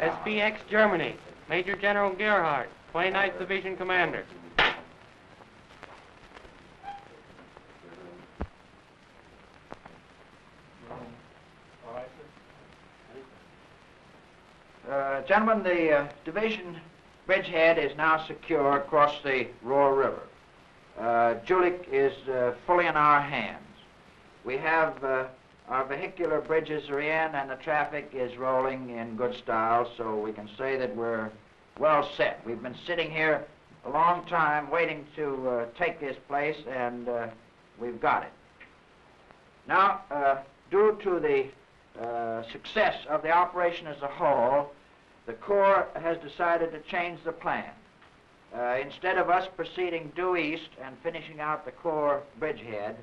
SPX Germany, Major General Gerhardt, 29th Division Commander. Gentlemen, the division bridgehead is now secure across the Roer River. Julik is fully in our hands. We have our vehicular bridges are in and the traffic is rolling in good style, so we can say that we're well set. We've been sitting here a long time waiting to take this place, and we've got it. Now, due to the success of the operation as a whole, the Corps has decided to change the plan. Instead of us proceeding due east and finishing out the Corps bridgehead,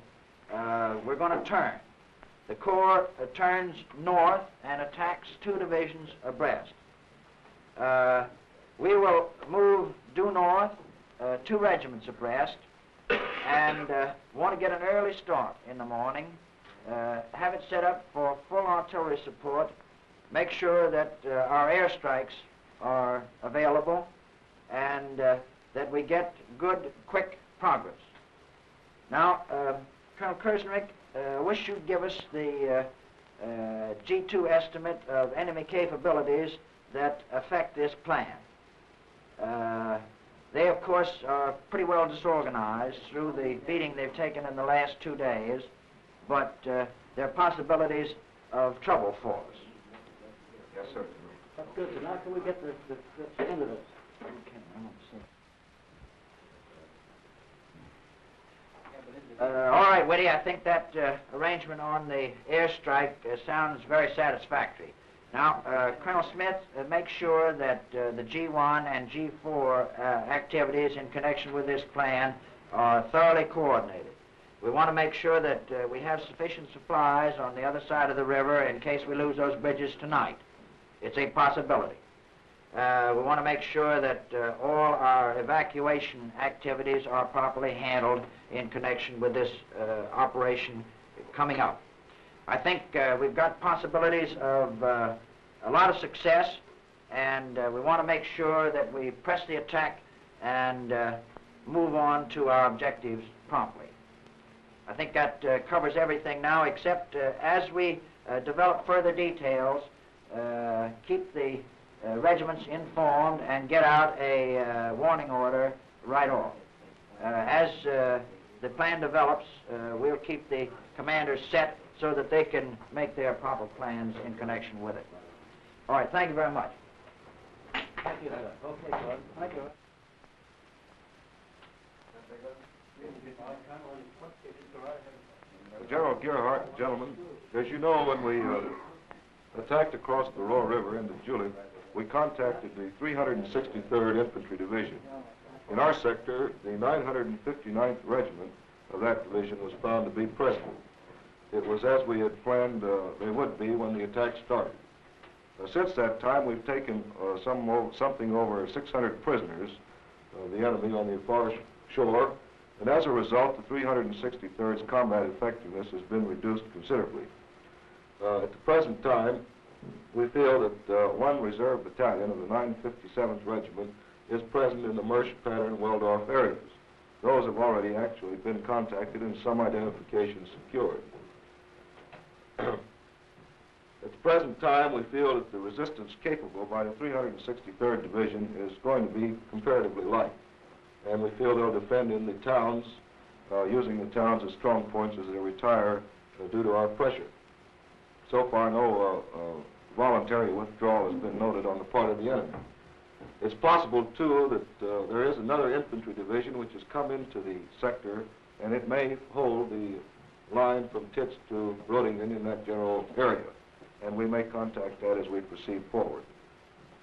we're going to turn. The Corps turns north and attacks two divisions abreast. We will move due north, two regiments abreast, and want to get an early start in the morning, have it set up for full artillery support, make sure that our airstrikes are available, and that we get good, quick progress. Now, Colonel Kersnick, wish you'd give us the G2 estimate of enemy capabilities that affect this plan. They, of course, are pretty well disorganized through the beating they've taken in the last 2 days, but there are possibilities of trouble for us. Yes, sir. That's good. So now can we get the end of this? Okay, I don't see. All right, Whitty, I think that arrangement on the airstrike sounds very satisfactory. Now, Colonel Smith, make sure that the G1 and G4 activities in connection with this plan are thoroughly coordinated. We want to make sure that we have sufficient supplies on the other side of the river in case we lose those bridges tonight. It's a possibility. We want to make sure that all our evacuation activities are properly handled in connection with this operation coming up. I think we've got possibilities of a lot of success, and we want to make sure that we press the attack and move on to our objectives promptly. I think that covers everything now, except as we develop further details, keep the regiments informed and get out a warning order right off. As the plan develops, we'll keep the commanders set so that they can make their proper plans in connection with it. All right, thank you very much. Thank you, sir. Okay, Gordon. Thank you. General Gerhardt, gentlemen, as you know, when we attacked across the Roer River into Julik, we contacted the 363rd Infantry Division. In our sector, the 959th Regiment of that division was found to be present. It was as we had planned they would be when the attack started. Since that time, we've taken something over 600 prisoners of the enemy on the far shore, and as a result, the 363rd's combat effectiveness has been reduced considerably. At the present time, we feel that one reserve battalion of the 957th Regiment is present in the Mersch, Patter, and Weldorf areas. Those have already actually been contacted and some identification secured. At the present time, we feel that the resistance capable by the 363rd Division is going to be comparatively light, and we feel they'll defend in the towns, using the towns as strong points as they retire due to our pressure. So far, no voluntary withdrawal has been noted on the part of the enemy. It's possible, too, that there is another infantry division which has come into the sector, and it may hold the line from Titz to Rodingen in that general area, and we may contact that as we proceed forward.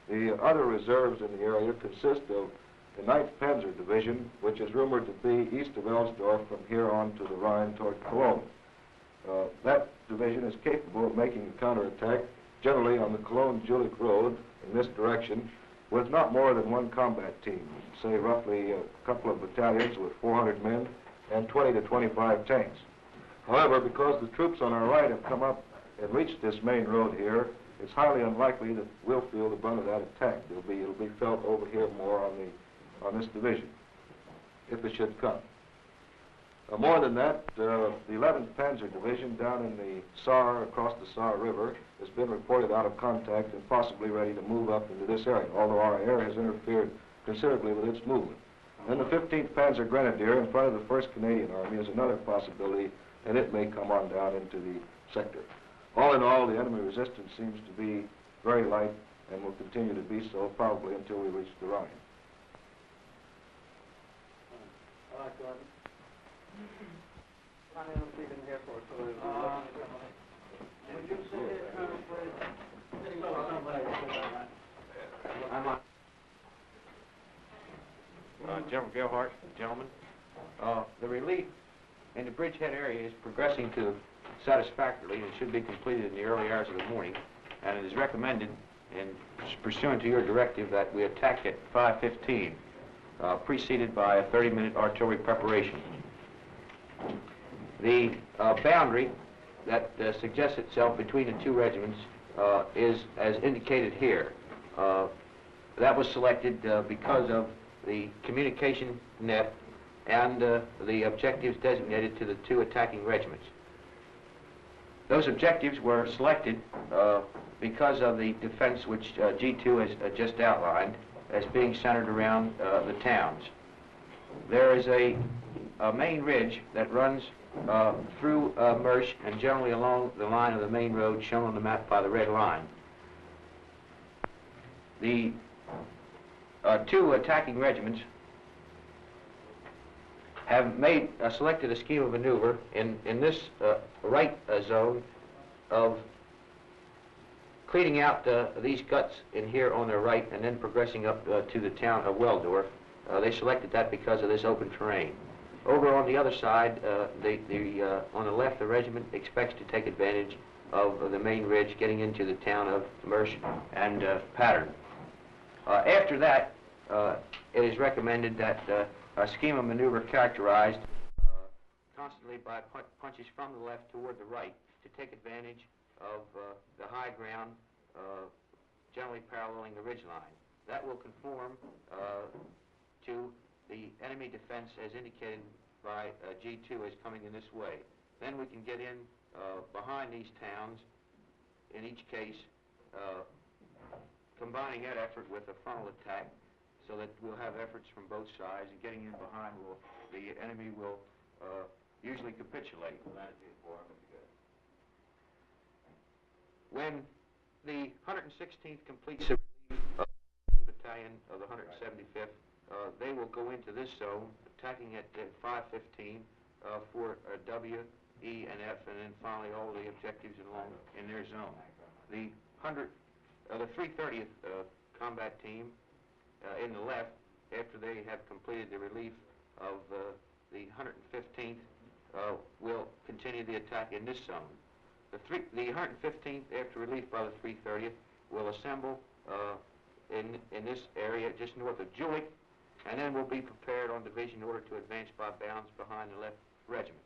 The other reserves in the area consist of the 9th Panzer Division, which is rumored to be east of Elsdorf from here on to the Rhine toward Cologne. That division is capable of making a counterattack generally on the Cologne-Julik road in this direction with not more than one combat team, say roughly a couple of battalions with 400 men and 20 to 25 tanks. However, because the troops on our right have come up and reached this main road here, it's highly unlikely that we'll feel the brunt of that attack. It'll be felt over here more on this division, if it should come. More than that, the 11th Panzer Division down in the Saar, across the Saar River, has been reported out of contact and possibly ready to move up into this area, although our air has interfered considerably with its movement. Then the 15th Panzer Grenadier in front of the 1st Canadian Army is another possibility, and it may come on down into the sector. All in all, the enemy resistance seems to be very light and will continue to be so probably until we reach the Rhine. All right, Gordon. I haven't been here for so would you sit here, Colonel, please? I'm on. General Gerhardt, gentlemen, the relief in the bridgehead area is progressing to satisfactorily and should be completed in the early hours of the morning, and it is recommended, in pursuant to your directive, that we attack at 5:15, preceded by a 30-minute artillery preparation. The boundary that suggests itself between the two regiments is as indicated here. That was selected because of the communication net and the objectives designated to the two attacking regiments. Those objectives were selected because of the defense which G2 has just outlined as being centered around the towns. There is a main ridge that runs through Mersch and generally along the line of the main road shown on the map by the red line. The two attacking regiments have selected a scheme of maneuver in this right zone of cleaning out these guts in here on their right and then progressing up to the town of Weldorf. They selected that because of this open terrain. Over on the other side, on the left, the regiment expects to take advantage of the main ridge getting into the town of Mersch and Pattern. After that, it is recommended that a scheme of maneuver characterized constantly by punches from the left toward the right to take advantage of the high ground generally paralleling the ridge line. That will conform to the enemy defense as indicated by G2 as coming in this way. Then we can get in behind these towns, in each case combining that effort with a frontal attack so that we'll have efforts from both sides, and getting in behind the enemy will usually capitulate. When the 116th completes the relief of the 2nd Battalion of the 175th, they will go into this zone, attacking at 5:15 for W, E, and F, and then finally all the objectives along in their zone. The 330th combat team in the left, after they have completed the relief of the 115th, will continue the attack in this zone. The 115th, after relief by the 330th, will assemble in this area just north of Jülich, and then will be prepared on division order to advance by bounds behind the left regiment.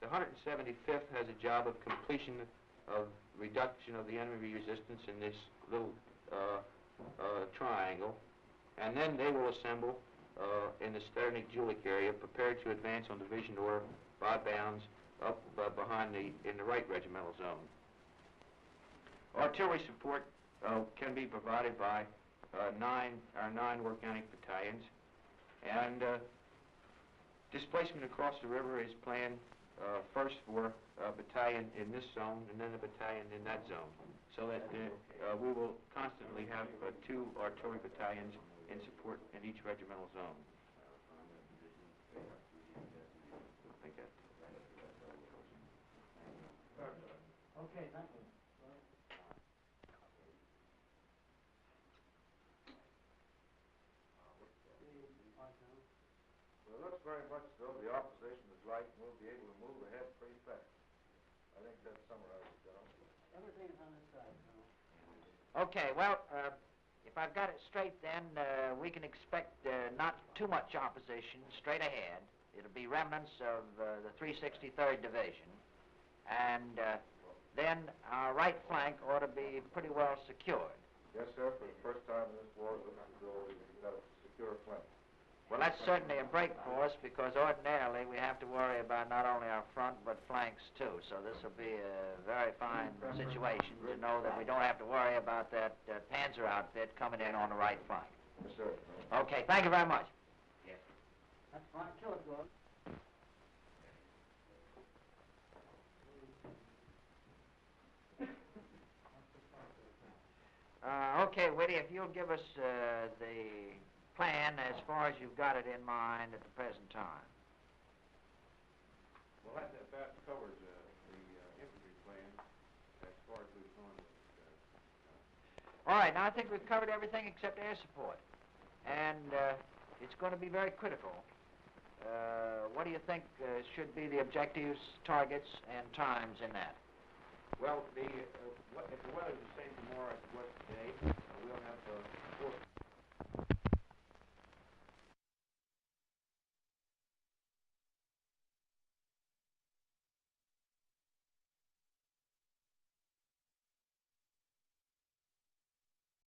The 175th has a job of completion of reduction of the enemy resistance in this little triangle, and then they will assemble in the Sternig-Jülich area, prepared to advance on division order by bounds up behind in the right regimental zone. Artillery support can be provided by our nine organic battalions, and displacement across the river is planned first for a battalion in this zone and then a battalion in that zone, so that we will constantly have two artillery battalions in support in each regimental zone. Okay, thank you. Well, it looks very much as though the opposition is light and we'll be able to move ahead pretty fast. I think that summarizes it, gentlemen. Everything's on this side, Colonel. Okay, well, if I've got it straight then, we can expect not too much opposition straight ahead. It'll be remnants of the 363rd Division. And then our right flank ought to be pretty well secured. Yes, sir. For the first time in this war, it looks as though we've got a secure flank. Well, that's certainly a break for us because ordinarily we have to worry about not only our front but flanks too. So this will be a very fine situation to know that we don't have to worry about that Panzer outfit coming in on the right flank. Yes, sir. Okay, thank you very much. Yes. That's fine. Kill it, Gordon. Okay, Whitty, if you'll give us the plan as far as you've got it in mind at the present time. Well, that covers the infantry plan as far as we've gone with. All right, now I think we've covered everything except air support. And it's going to be very critical. What do you think should be the objectives, targets, and times in that? Well, if the weather's the same tomorrow as it was today,